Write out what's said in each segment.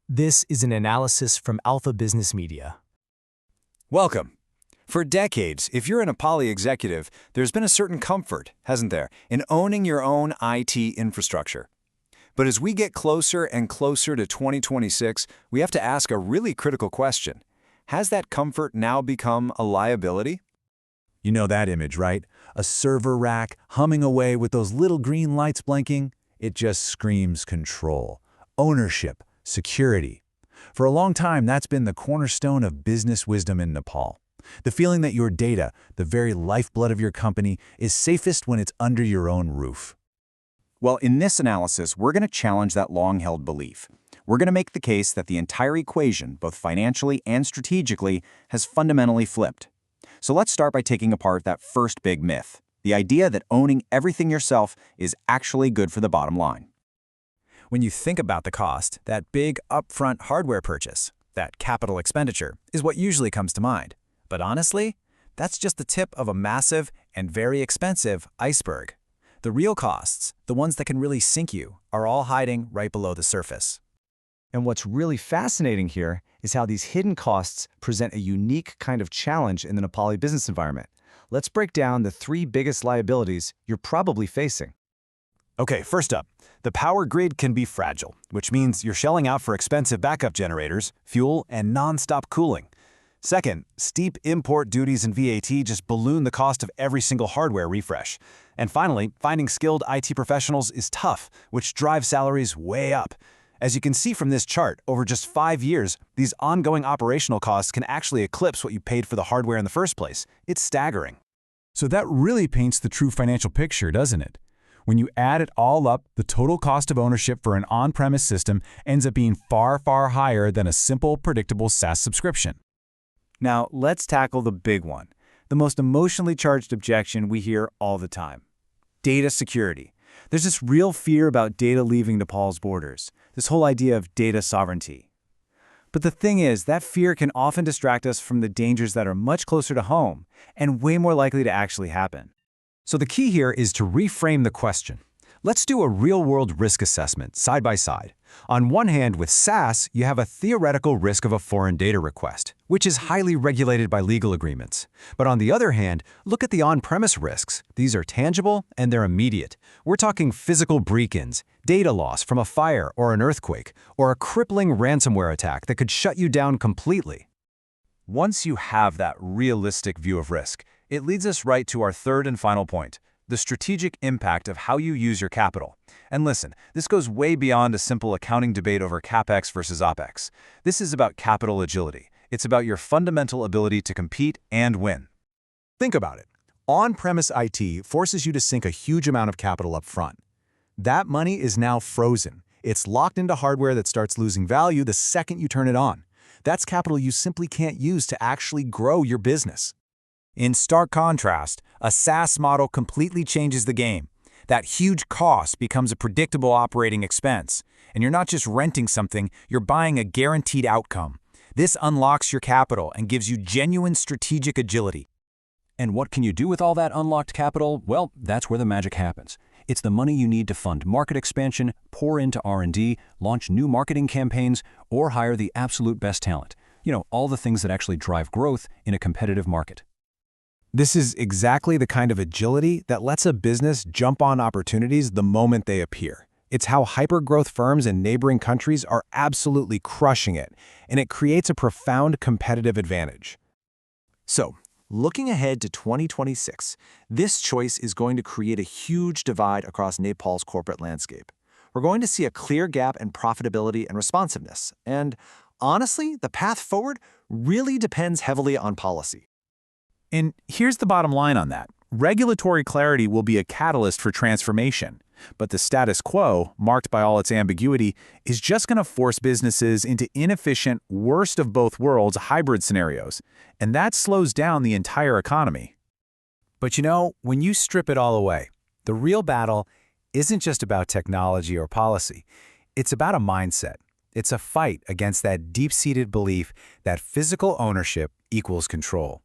This is an analysis from Alpha Business Media. Welcome. For decades, if you're a Nepali executive, there's been a certain comfort, hasn't there, in owning your own IT infrastructure. But as we get closer and closer to 2026, we have to ask a really critical question. Has that comfort now become a liability? You know that image, right? A server rack humming away with those little green lights blinking. It just screams control, ownership, security. For a long time, that's been the cornerstone of business wisdom in Nepal. The feeling that your data, the very lifeblood of your company, is safest when it's under your own roof. Well, in this analysis, we're going to challenge that long-held belief. We're going to make the case that the entire equation, both financially and strategically, has fundamentally flipped. So let's start by taking apart that first big myth, the idea that owning everything yourself is actually good for the bottom line. When you think about the cost, that big upfront hardware purchase, that capital expenditure, is what usually comes to mind. But honestly, that's just the tip of a massive and very expensive iceberg. The real costs, the ones that can really sink you, are all hiding right below the surface. And what's really fascinating here is how these hidden costs present a unique kind of challenge in the Nepali business environment. Let's break down the three biggest liabilities you're probably facing. Okay, first up, the power grid can be fragile, which means you're shelling out for expensive backup generators, fuel, and non-stop cooling. Second, steep import duties and VAT just balloon the cost of every single hardware refresh. And finally, finding skilled IT professionals is tough, which drives salaries way up. As you can see from this chart, over just 5 years, these ongoing operational costs can actually eclipse what you paid for the hardware in the first place. It's staggering. So that really paints the true financial picture, doesn't it? When you add it all up, the total cost of ownership for an on-premise system ends up being far, far higher than a simple, predictable SaaS subscription. Now, let's tackle the big one, the most emotionally charged objection we hear all the time: data security. There's this real fear about data leaving Nepal's borders, this whole idea of data sovereignty. But the thing is, that fear can often distract us from the dangers that are much closer to home and way more likely to actually happen. So the key here is to reframe the question. Let's do a real-world risk assessment, side by side. On one hand, with SaaS, you have a theoretical risk of a foreign data request, which is highly regulated by legal agreements. But on the other hand, look at the on-premise risks. These are tangible and they're immediate. We're talking physical break-ins, data loss from a fire or an earthquake, or a crippling ransomware attack that could shut you down completely. Once you have that realistic view of risk, it leads us right to our third and final point, the strategic impact of how you use your capital. And listen, this goes way beyond a simple accounting debate over Capex versus Opex. This is about capital agility. It's about your fundamental ability to compete and win. Think about it. On-premise IT forces you to sink a huge amount of capital up front. That money is now frozen. It's locked into hardware that starts losing value the second you turn it on. That's capital you simply can't use to actually grow your business. In stark contrast, a SaaS model completely changes the game. That huge cost becomes a predictable operating expense. And you're not just renting something, you're buying a guaranteed outcome. This unlocks your capital and gives you genuine strategic agility. And what can you do with all that unlocked capital? Well, that's where the magic happens. It's the money you need to fund market expansion, pour into R&D, launch new marketing campaigns, or hire the absolute best talent. You know, all the things that actually drive growth in a competitive market. This is exactly the kind of agility that lets a business jump on opportunities the moment they appear. It's how hyper-growth firms in neighboring countries are absolutely crushing it, and it creates a profound competitive advantage. So, looking ahead to 2026, this choice is going to create a huge divide across Nepal's corporate landscape. We're going to see a clear gap in profitability and responsiveness, and honestly, the path forward really depends heavily on policy. And here's the bottom line on that. Regulatory clarity will be a catalyst for transformation, but the status quo, marked by all its ambiguity, is just going to force businesses into inefficient, worst of both worlds hybrid scenarios, and that slows down the entire economy. But you know, when you strip it all away, the real battle isn't just about technology or policy. It's about a mindset. It's a fight against that deep-seated belief that physical ownership equals control.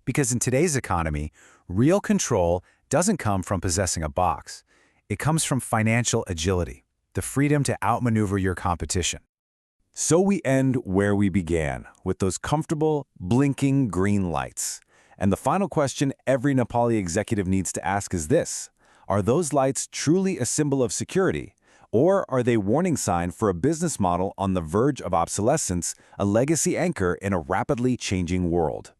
Because in today's economy, real control doesn't come from possessing a box. It comes from financial agility, the freedom to outmaneuver your competition. So we end where we began, with those comfortable, blinking green lights. And the final question every Nepali executive needs to ask is this: are those lights truly a symbol of security? Or are they a warning sign for a business model on the verge of obsolescence, a legacy anchor in a rapidly changing world?